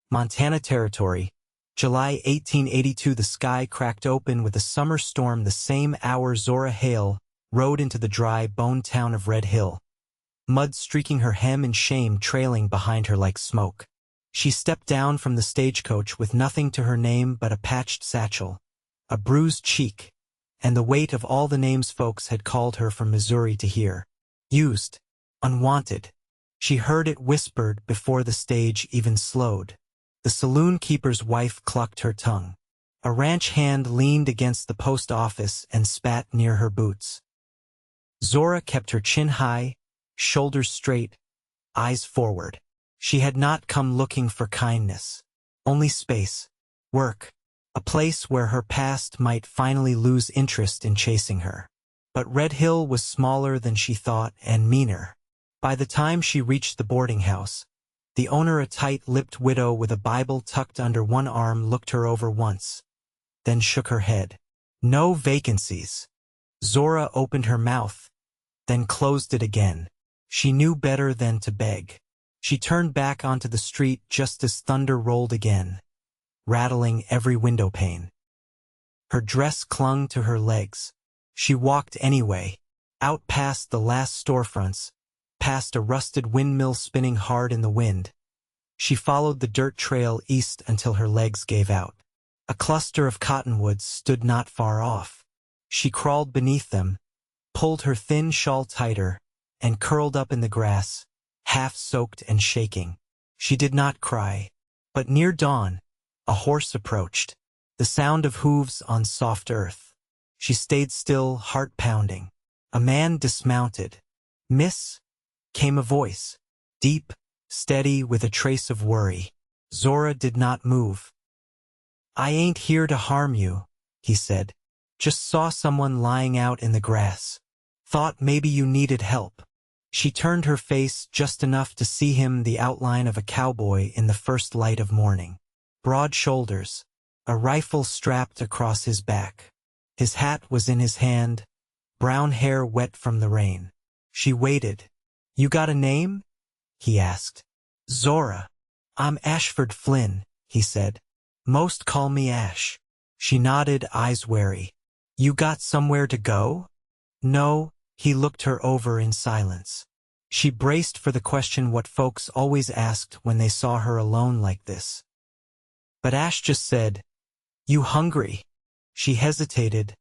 Montana Territory, July 1882. The sky cracked open with a summer storm the same hour Zorah Hale rode into the dry, boned town of Red Hill, mud streaking her hem and shame trailing behind her like smoke. She stepped down from the stagecoach with nothing to her name but a patched satchel, a bruised cheek, and the weight of all the names folks had called her from Missouri to hear. Used. Unwanted. She heard it whispered before the stage even slowed. The saloon keeper's wife clucked her tongue. A ranch hand leaned against the post office and spat near her boots. Zorah kept her chin high, shoulders straight, eyes forward. She had not come looking for kindness, only space, work, a place where her past might finally lose interest in chasing her. But Red Hill was smaller than she thought and meaner. By the time she reached the boarding house, the owner, a tight-lipped widow with a Bible tucked under one arm, looked her over once, then shook her head. No vacancies. Zorah opened her mouth, then closed it again. She knew better than to beg. She turned back onto the street just as thunder rolled again, rattling every window pane. Her dress clung to her legs. She walked anyway, out past the last storefronts, past a rusted windmill spinning hard in the wind. She followed the dirt trail east until her legs gave out. A cluster of cottonwoods stood not far off. She crawled beneath them, pulled her thin shawl tighter, and curled up in the grass, half-soaked and shaking. She did not cry. But near dawn, a horse approached, the sound of hooves on soft earth. She stayed still, heart pounding. A man dismounted. "Miss?" came a voice, deep, steady, with a trace of worry. Zorah did not move. "I ain't here to harm you," he said. "Just saw someone lying out in the grass. Thought maybe you needed help." She turned her face just enough to see him, the outline of a cowboy in the first light of morning. Broad shoulders, a rifle strapped across his back. His hat was in his hand, brown hair wet from the rain. She waited. "You got a name?" he asked. "Zorah. I'm Ashford Flynn," he said. "Most call me Ash." She nodded, eyes wary. "You got somewhere to go?" "No." He looked her over in silence. She braced for the question what folks always asked when they saw her alone like this. But Ash just said, "You hungry?" She hesitated,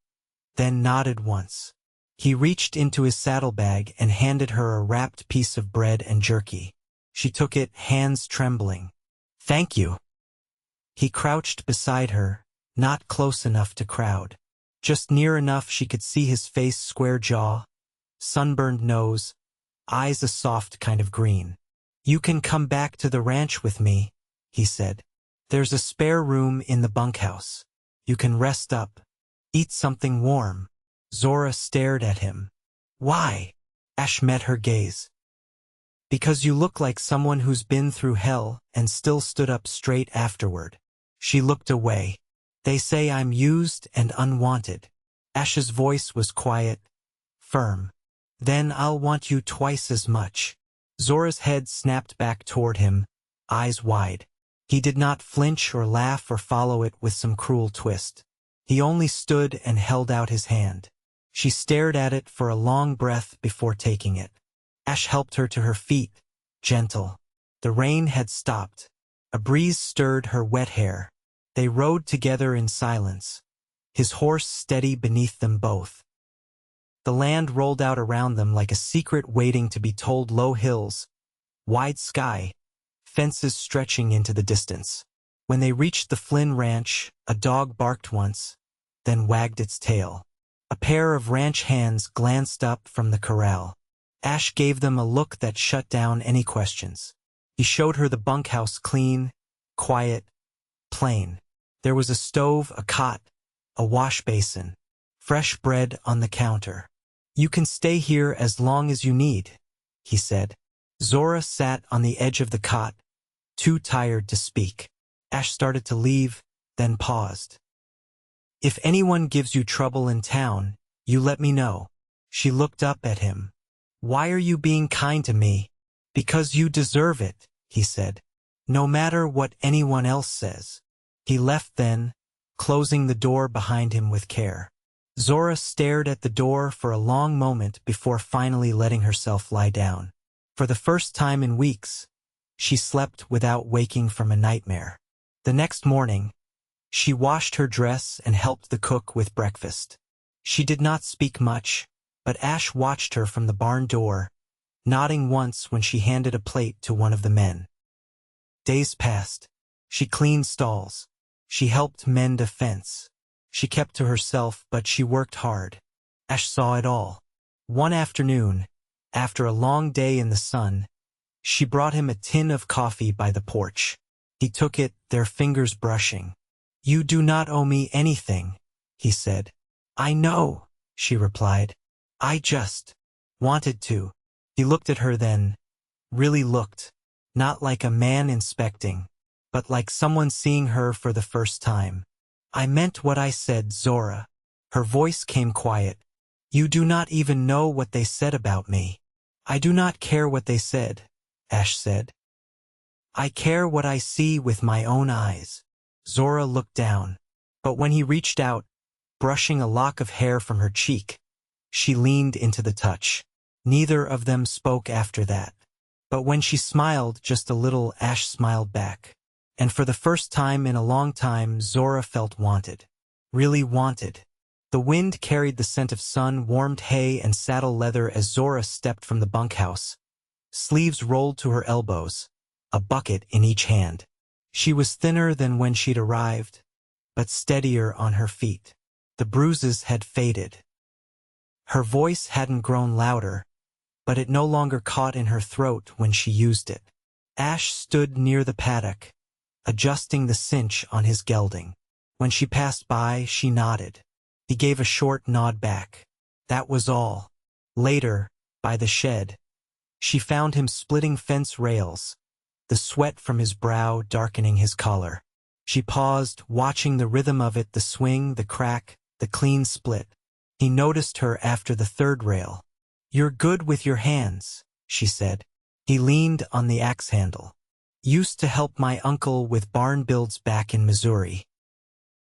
then nodded once. He reached into his saddlebag and handed her a wrapped piece of bread and jerky. She took it, hands trembling. "Thank you." He crouched beside her, not close enough to crowd. Just near enough she could see his face, square jaw, sunburned nose, eyes a soft kind of green. "You can come back to the ranch with me," he said. "There's a spare room in the bunkhouse. You can rest up, eat something warm." Zorah stared at him. "Why?" Ash met her gaze. "Because you look like someone who's been through hell and still stood up straight afterward." She looked away. "They say I'm used and unwanted." Ash's voice was quiet, firm. "Then I'll want you twice as much." Zorah's head snapped back toward him, eyes wide. He did not flinch or laugh or follow it with some cruel twist. He only stood and held out his hand. She stared at it for a long breath before taking it. Ash helped her to her feet, gentle. The rain had stopped. A breeze stirred her wet hair. They rode together in silence, his horse steady beneath them both. The land rolled out around them like a secret waiting to be told. Low hills, wide sky, fences stretching into the distance. When they reached the Flynn ranch, a dog barked once, then wagged its tail. A pair of ranch hands glanced up from the corral. Ash gave them a look that shut down any questions. He showed her the bunkhouse, clean, quiet, plain. There was a stove, a cot, a wash basin, fresh bread on the counter. "You can stay here as long as you need," he said. Zorah sat on the edge of the cot, too tired to speak. Ash started to leave, then paused. "If anyone gives you trouble in town, you let me know." She looked up at him. "Why are you being kind to me?" "Because you deserve it," he said. no matter what anyone else says. He left then, closing the door behind him with care. Zorah stared at the door for a long moment before finally letting herself lie down. For the first time in weeks, she slept without waking from a nightmare. The next morning, she washed her dress and helped the cook with breakfast. She did not speak much, but Ash watched her from the barn door, nodding once when she handed a plate to one of the men. Days passed. She cleaned stalls. She helped mend a fence. She kept to herself, but she worked hard. Ash saw it all. One afternoon, after a long day in the sun, she brought him a tin of coffee by the porch. He took it, their fingers brushing. "You do not owe me anything," he said. "I know," she replied. "I just wanted to." He looked at her then, really looked, not like a man inspecting, but like someone seeing her for the first time. "I meant what I said, Zorah." Her voice came quiet. "You do not even know what they said about me." "I do not care what they said," Ash said. "I care what I see with my own eyes." Zorah looked down, but when he reached out, brushing a lock of hair from her cheek, she leaned into the touch. Neither of them spoke after that. But when she smiled just a little, Ash smiled back. And for the first time in a long time, Zorah felt wanted. Really wanted. The wind carried the scent of sun-warmed hay and saddle leather as Zorah stepped from the bunkhouse. Sleeves rolled to her elbows, a bucket in each hand. She was thinner than when she'd arrived, but steadier on her feet. The bruises had faded. Her voice hadn't grown louder, but it no longer caught in her throat when she used it. Ash stood near the paddock, adjusting the cinch on his gelding. When she passed by, she nodded. He gave a short nod back. That was all. Later, by the shed, she found him splitting fence rails, the sweat from his brow darkening his collar. She paused, watching the rhythm of it, the swing, the crack, the clean split. He noticed her after the third rail. "You're good with your hands," she said. He leaned on the axe handle. "Used to help my uncle with barn builds back in Missouri.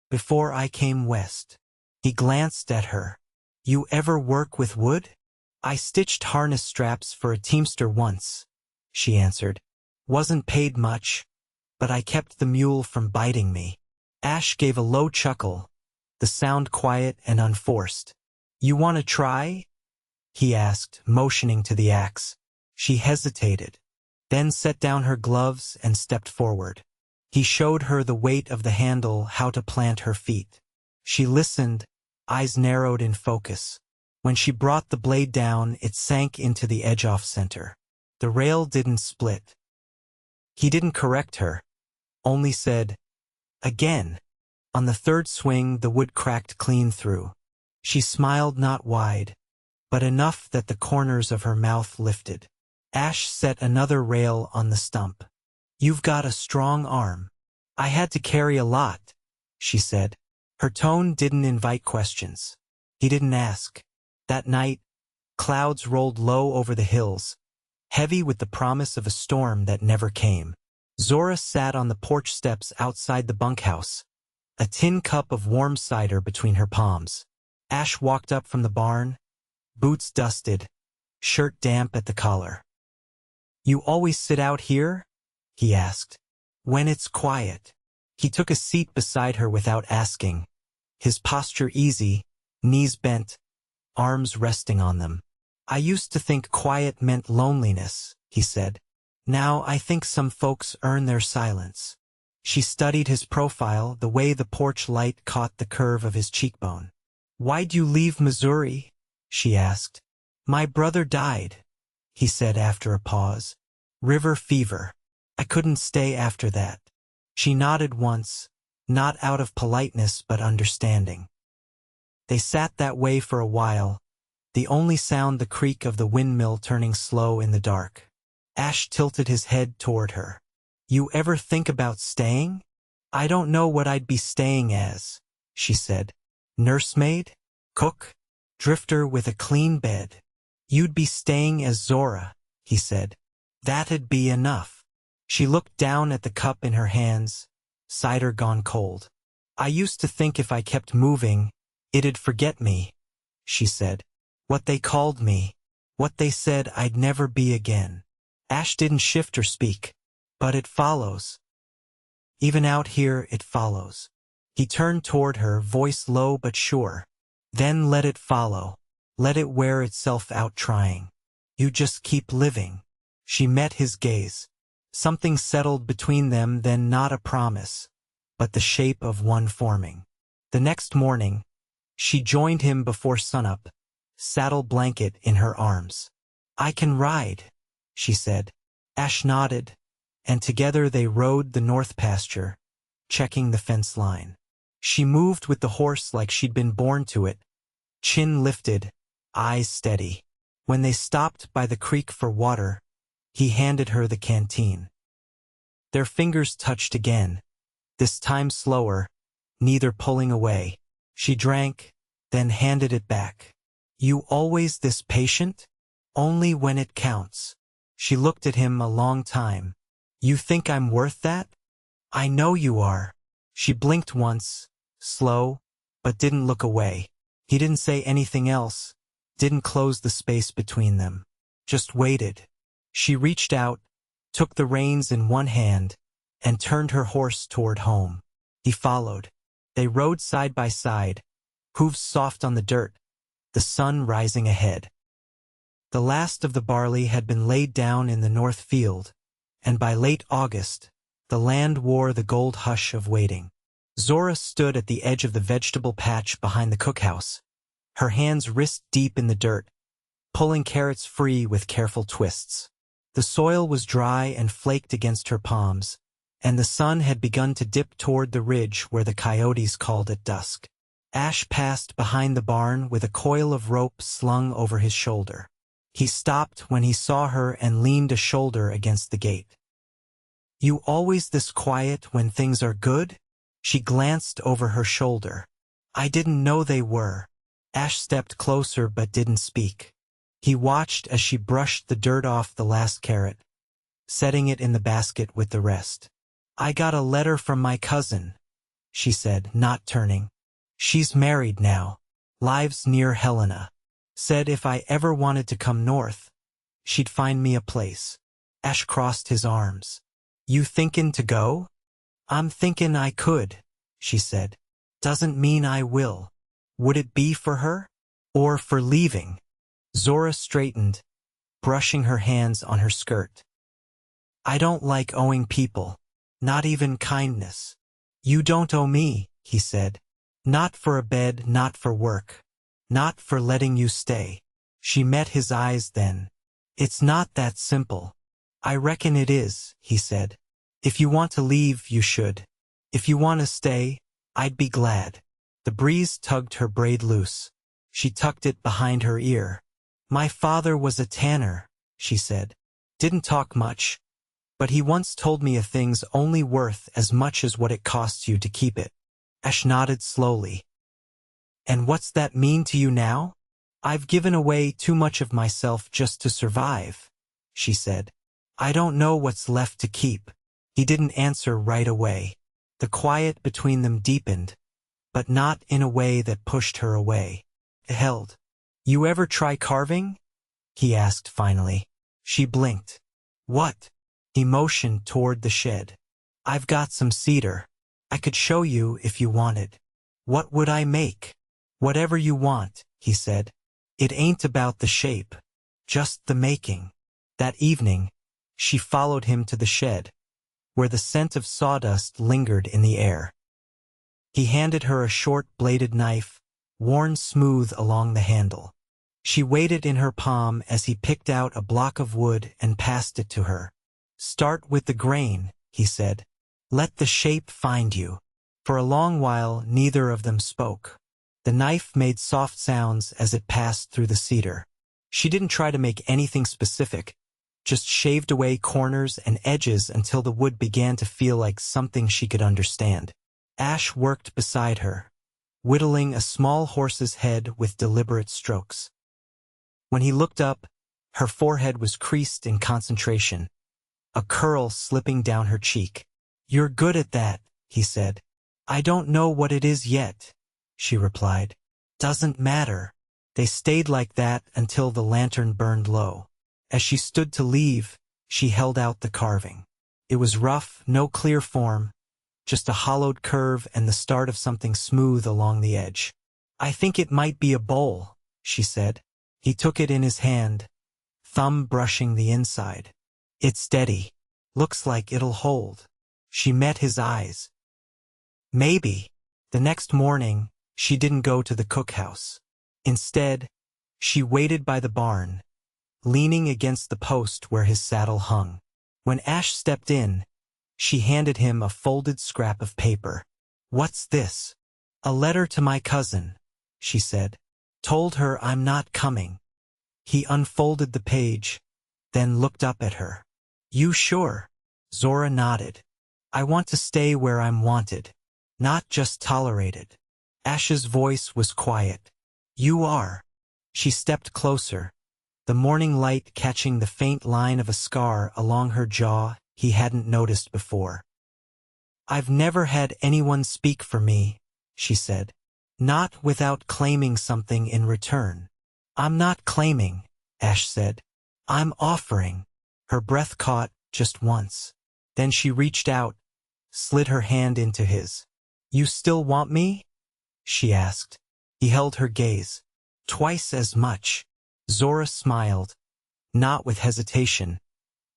Before I came west." He glanced at her. "You ever work with wood?" "I stitched harness straps for a teamster once," she answered. "Wasn't paid much, but I kept the mule from biting me." Ash gave a low chuckle, the sound quiet and unforced. "You want to try?" he asked, motioning to the axe. She hesitated, then set down her gloves and stepped forward. He showed her the weight of the handle, how to plant her feet. She listened, eyes narrowed in focus. When she brought the blade down, it sank into the edge off center. The rail didn't split. He didn't correct her, only said, "Again." On the third swing, the wood cracked clean through. She smiled, not wide, but enough that the corners of her mouth lifted. Ash set another rail on the stump. "You've got a strong arm." "I had to carry a lot," she said. Her tone didn't invite questions. He didn't ask. That night, clouds rolled low over the hills, heavy with the promise of a storm that never came. Zorah sat on the porch steps outside the bunkhouse, a tin cup of warm cider between her palms. Ash walked up from the barn, boots dusted, shirt damp at the collar. "You always sit out here?" he asked. "When it's quiet." He took a seat beside her without asking, his posture easy, knees bent, arms resting on them. "I used to think quiet meant loneliness," he said. "Now I think some folks earn their silence." She studied his profile, the way the porch light caught the curve of his cheekbone. "Why'd you leave Missouri?" she asked. "My brother died," he said after a pause. "River fever. I couldn't stay after that." She nodded once, not out of politeness but understanding. They sat that way for a while, the only sound the creak of the windmill turning slow in the dark. Ash tilted his head toward her. "You ever think about staying?" "I don't know what I'd be staying as," she said. "Nursemaid? Cook? Drifter with a clean bed?" "You'd be staying as Zorah," he said. "That'd be enough." She looked down at the cup in her hands, cider gone cold. I used to think if I kept moving, it'd forget me, she said. What they called me, what they said I'd never be again. Ash didn't shift or speak. But it follows. Even out here it follows. He turned toward her, voice low but sure. Then let it follow. Let it wear itself out trying. You just keep living. She met his gaze. Something settled between them, then not a promise, but the shape of one forming. The next morning, she joined him before sunup, saddle blanket in her arms. I can ride, she said. Ash nodded, and together they rode the north pasture, checking the fence line. She moved with the horse like she'd been born to it, chin lifted, eyes steady. When they stopped by the creek for water, he handed her the canteen. Their fingers touched again, this time slower, neither pulling away. She drank, then handed it back. You always this patient? Only when it counts. She looked at him a long time. You think I'm worth that? I know you are. She blinked once, slow, but didn't look away. He didn't say anything else, didn't close the space between them. Just waited. She reached out, took the reins in one hand, and turned her horse toward home. He followed. They rode side by side, hooves soft on the dirt, the sun rising ahead. The last of the barley had been laid down in the north field, and by late August, the land wore the gold hush of waiting. Zorah stood at the edge of the vegetable patch behind the cookhouse, her hands wrist-deep in the dirt, pulling carrots free with careful twists. The soil was dry and flaked against her palms, and the sun had begun to dip toward the ridge where the coyotes called at dusk. Ash passed behind the barn with a coil of rope slung over his shoulder. He stopped when he saw her and leaned a shoulder against the gate. You always this quiet when things are good? She glanced over her shoulder. I didn't know they were. Ash stepped closer but didn't speak. He watched as she brushed the dirt off the last carrot, setting it in the basket with the rest. I got a letter from my cousin, she said, not turning. She's married now, lives near Helena. Said if I ever wanted to come north, she'd find me a place. Ash crossed his arms. You thinkin' to go? I'm thinkin' I could, she said. Doesn't mean I will. Would it be for her? Or for leaving? Zorah straightened, brushing her hands on her skirt. I don't like owing people, not even kindness. You don't owe me, he said. Not for a bed, not for work. Not for letting you stay. She met his eyes then. It's not that simple. I reckon it is, he said. If you want to leave, you should. If you want to stay, I'd be glad. The breeze tugged her braid loose. She tucked it behind her ear. My father was a tanner, she said. Didn't talk much, but he once told me a thing's only worth as much as what it costs you to keep it. Ash nodded slowly. And what's that mean to you now? I've given away too much of myself just to survive, she said. I don't know what's left to keep. He didn't answer right away. The quiet between them deepened, but not in a way that pushed her away. It held. You ever try carving? He asked finally. She blinked. What? He motioned toward the shed. I've got some cedar. I could show you if you wanted. What would I make? Whatever you want, he said. It ain't about the shape, just the making. That evening, she followed him to the shed, where the scent of sawdust lingered in the air. He handed her a short-bladed knife, worn smooth along the handle. She weighed it in her palm as he picked out a block of wood and passed it to her. Start with the grain, he said. Let the shape find you. For a long while, neither of them spoke. The knife made soft sounds as it passed through the cedar. She didn't try to make anything specific, just shaved away corners and edges until the wood began to feel like something she could understand. Ash worked beside her, whittling a small horse's head with deliberate strokes. When he looked up, her forehead was creased in concentration, a curl slipping down her cheek. "You're good at that," he said. "I don't know what it is yet," she replied. "Doesn't matter." They stayed like that until the lantern burned low. As she stood to leave, she held out the carving. It was rough, no clear form, just a hollowed curve and the start of something smooth along the edge. "I think it might be a bowl," she said. He took it in his hand, thumb brushing the inside. "It's steady. Looks like it'll hold." She met his eyes. "Maybe." The next morning, she didn't go to the cookhouse. Instead, she waited by the barn, leaning against the post where his saddle hung. When Ash stepped in, she handed him a folded scrap of paper. "What's this?" "A letter to my cousin," she said. "Told her I'm not coming." He unfolded the page, then looked up at her. "You sure?" Zorah nodded. "I want to stay where I'm wanted, not just tolerated." Ash's voice was quiet. "You are." She stepped closer, the morning light catching the faint line of a scar along her jaw he hadn't noticed before. "I've never had anyone speak for me," she said. "Not without claiming something in return." "I'm not claiming," Ash said. "I'm offering." Her breath caught just once. Then she reached out, slid her hand into his. "You still want me?" she asked. He held her gaze. "Twice as much." Zorah smiled, not with hesitation,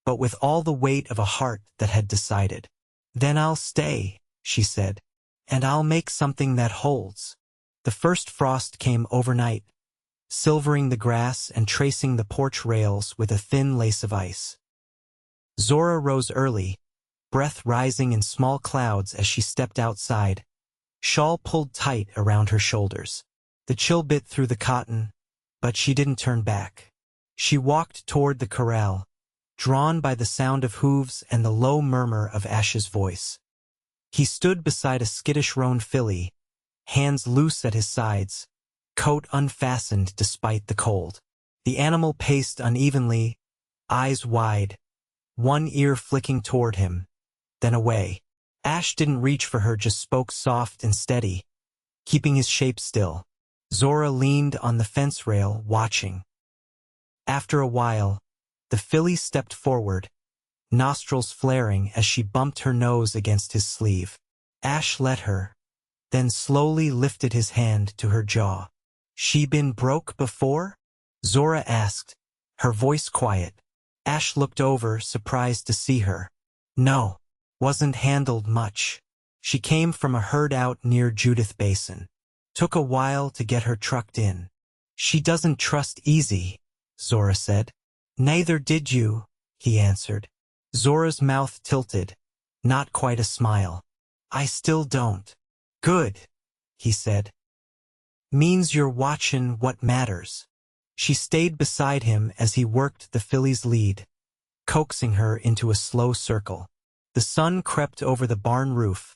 but with all the weight of a heart that had decided. "Then I'll stay," she said, "and I'll make something that holds." The first frost came overnight, silvering the grass and tracing the porch rails with a thin lace of ice. Zorah rose early, breath rising in small clouds as she stepped outside, shawl pulled tight around her shoulders. The chill bit through the cotton, but she didn't turn back. She walked toward the corral, drawn by the sound of hooves and the low murmur of Ash's voice. He stood beside a skittish roan filly, hands loose at his sides, coat unfastened despite the cold. The animal paced unevenly, eyes wide, one ear flicking toward him, then away. Ash didn't reach for her, just spoke soft and steady, keeping his shape still. Zorah leaned on the fence rail, watching. After a while, the filly stepped forward, nostrils flaring as she bumped her nose against his sleeve. Ash let her, then slowly lifted his hand to her jaw. "She been broke before?" Zorah asked, her voice quiet. Ash looked over, surprised to see her. "No, wasn't handled much. She came from a herd out near Judith Basin. Took a while to get her trucked in." "She doesn't trust easy," Zorah said. "Neither did you," he answered. Zorah's mouth tilted, not quite a smile. "I still don't." "Good," he said. "Means you're watchin' what matters." She stayed beside him as he worked the filly's lead, coaxing her into a slow circle. The sun crept over the barn roof,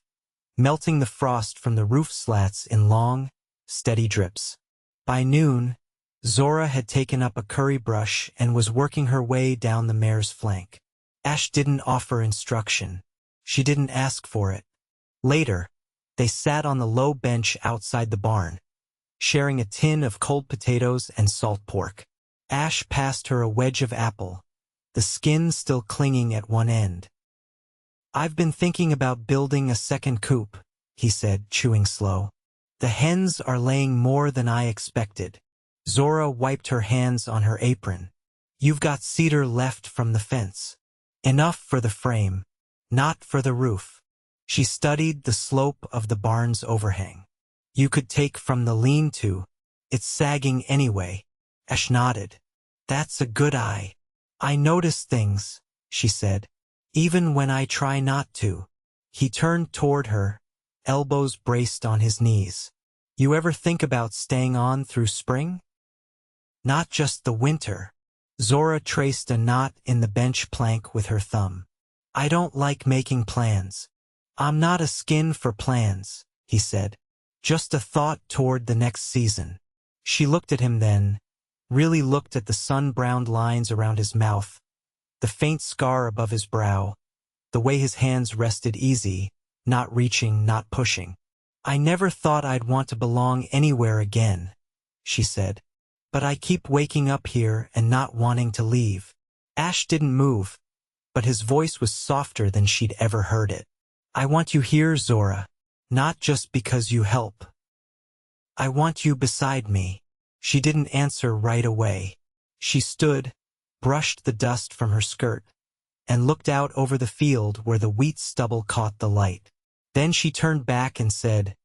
melting the frost from the roof slats in long, steady drips. By noon, Zorah had taken up a curry brush and was working her way down the mare's flank. Ash didn't offer instruction. She didn't ask for it. Later, they sat on the low bench outside the barn, sharing a tin of cold potatoes and salt pork. Ash passed her a wedge of apple, the skin still clinging at one end. "I've been thinking about building a second coop," he said, chewing slow. "The hens are laying more than I expected." Zorah wiped her hands on her apron. "You've got cedar left from the fence. Enough for the frame, not for the roof." She studied the slope of the barn's overhang. "You could take from the lean-to. It's sagging anyway." Ash nodded. "That's a good eye. I notice things," she said, "even when I try not to." He turned toward her, elbows braced on his knees. "You ever think about staying on through spring? Not just the winter?" Zorah traced a knot in the bench plank with her thumb. "I don't like making plans." "I'm not a skin for plans," he said. "Just a thought toward the next season." She looked at him then, really looked at the sun-browned lines around his mouth, the faint scar above his brow, the way his hands rested easy, not reaching, not pushing. "I never thought I'd want to belong anywhere again," she said. "But I keep waking up here and not wanting to leave." Ash didn't move, but his voice was softer than she'd ever heard it. "I want you here, Zorah, not just because you help. I want you beside me." She didn't answer right away. She stood, brushed the dust from her skirt, and looked out over the field where the wheat stubble caught the light. Then she turned back and said,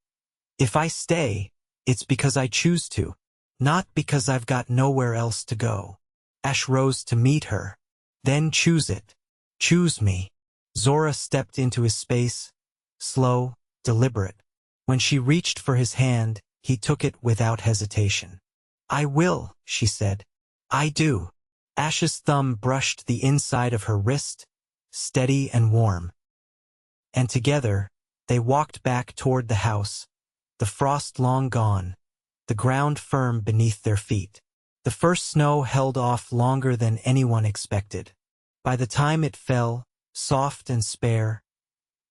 "If I stay, it's because I choose to, not because I've got nowhere else to go." Ash rose to meet her. "Then choose it. Choose me." Zorah stepped into his space, slow, deliberate. When she reached for his hand, he took it without hesitation. "I will," she said. "I do." Ash's thumb brushed the inside of her wrist, steady and warm. And together, they walked back toward the house, the frost long gone, the ground firm beneath their feet. The first snow held off longer than anyone expected. By the time it fell, soft and spare,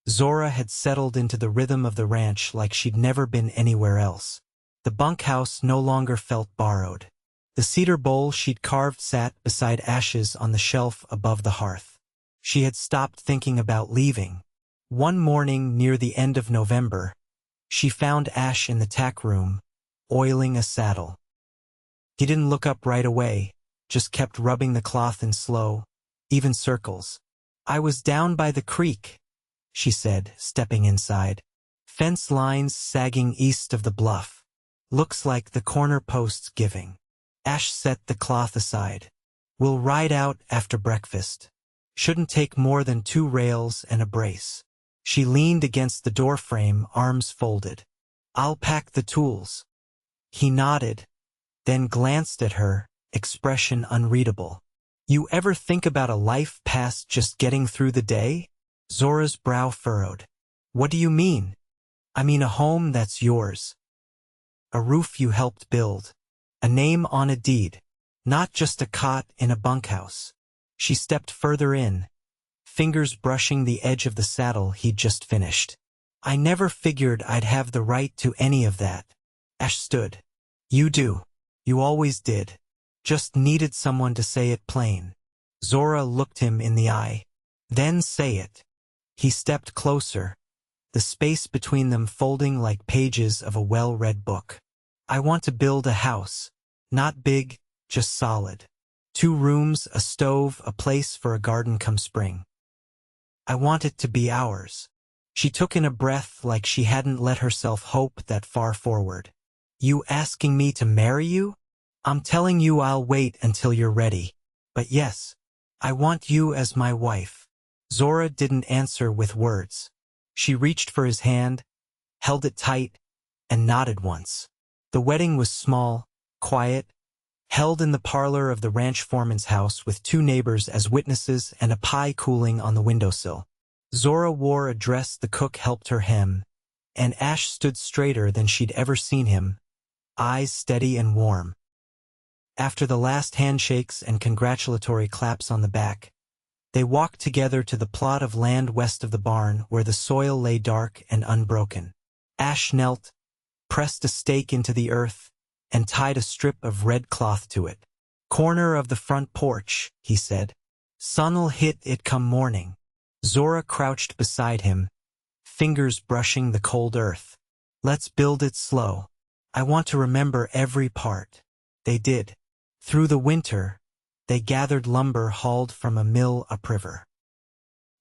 Zorah had settled into the rhythm of the ranch like she'd never been anywhere else. The bunkhouse no longer felt borrowed. The cedar bowl she'd carved sat beside Ash's on the shelf above the hearth. She had stopped thinking about leaving. One morning near the end of November, she found Ash in the tack room, oiling a saddle. He didn't look up right away, just kept rubbing the cloth in slow, even circles. "I was down by the creek," she said, stepping inside. "Fence lines sagging east of the bluff. Looks like the corner post's giving." Ash set the cloth aside. "We'll ride out after breakfast. Shouldn't take more than 2 rails and a brace." She leaned against the doorframe, arms folded. "I'll pack the tools." He nodded, then glanced at her, expression unreadable. "You ever think about a life past just getting through the day?" Zorah's brow furrowed. "What do you mean?" "I mean a home that's yours. A roof you helped build. A name on a deed. Not just a cot in a bunkhouse." She stepped further in, fingers brushing the edge of the saddle he'd just finished. "I never figured I'd have the right to any of that." Ash stood. "You do. You always did. Just needed someone to say it plain." Zorah looked him in the eye. "Then say it." He stepped closer, the space between them folding like pages of a well-read book. "I want to build a house. Not big, just solid. 2 rooms, a stove, a place for a garden come spring. I want it to be ours." She took in a breath like she hadn't let herself hope that far forward. "You asking me to marry you? I'm telling you I'll wait until you're ready. But yes, I want you as my wife." Zorah didn't answer with words. She reached for his hand, held it tight, and nodded once. The wedding was small, quiet, held in the parlor of the ranch foreman's house with 2 neighbors as witnesses and a pie cooling on the windowsill. Zorah wore a dress the cook helped her hem, and Ash stood straighter than she'd ever seen him, eyes steady and warm. After the last handshakes and congratulatory claps on the back, they walked together to the plot of land west of the barn where the soil lay dark and unbroken. Ash knelt, pressed a stake into the earth, and tied a strip of red cloth to it. "Corner of the front porch," he said. "Sun'll hit it come morning." Zorah crouched beside him, fingers brushing the cold earth. "Let's build it slow. I want to remember every part." They did. Through the winter, they gathered lumber hauled from a mill upriver.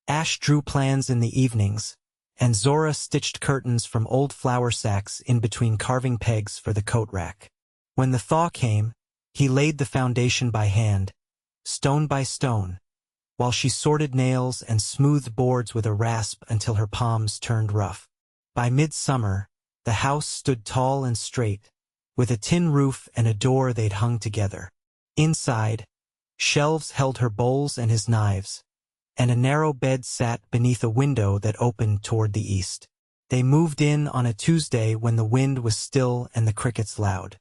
Ash drew plans in the evenings, and Zorah stitched curtains from old flour sacks in between carving pegs for the coat rack. When the thaw came, he laid the foundation by hand, stone by stone, while she sorted nails and smoothed boards with a rasp until her palms turned rough. By midsummer, the house stood tall and straight, with a tin roof and a door they'd hung together. Inside, shelves held her bowls and his knives, and a narrow bed sat beneath a window that opened toward the east. They moved in on a Tuesday when the wind was still and the crickets loud.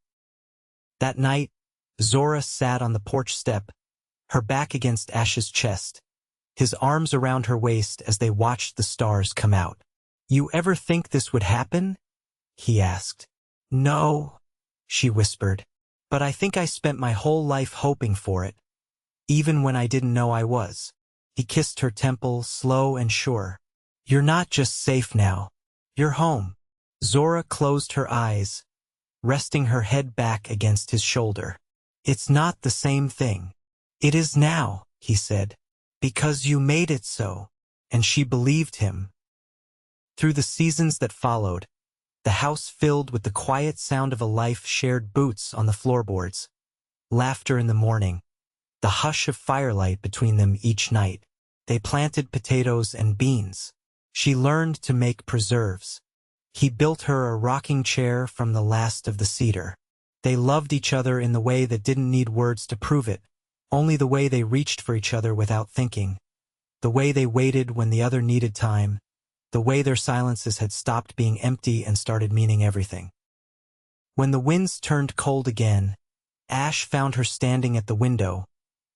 That night, Zorah sat on the porch step, her back against Ash's chest, his arms around her waist as they watched the stars come out. "You ever think this would happen?" he asked. "No," she whispered, "but I think I spent my whole life hoping for it, even when I didn't know I was." He kissed her temple, slow and sure. "You're not just safe now. You're home." Zorah closed her eyes, resting her head back against his shoulder. "It's not the same thing." "It is now," he said, "because you made it so." And she believed him. Through the seasons that followed, the house filled with the quiet sound of a life shared, boots on the floorboards, laughter in the morning, the hush of firelight between them each night. They planted potatoes and beans. She learned to make preserves. He built her a rocking chair from the last of the cedar. They loved each other in the way that didn't need words to prove it, only the way they reached for each other without thinking, the way they waited when the other needed time, the way their silences had stopped being empty and started meaning everything. When the winds turned cold again, Ash found her standing at the window,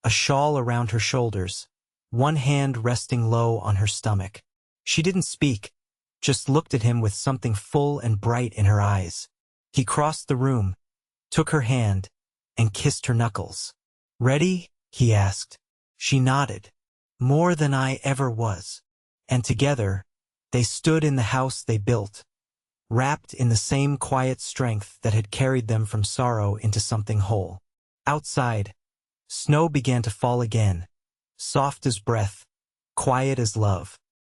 a shawl around her shoulders, one hand resting low on her stomach. She didn't speak, just looked at him with something full and bright in her eyes. He crossed the room, took her hand, and kissed her knuckles. "Ready?" he asked. She nodded. "More than I ever was." And together, they stood in the house they built, wrapped in the same quiet strength that had carried them from sorrow into something whole. Outside, snow began to fall again, soft as breath, quiet as love.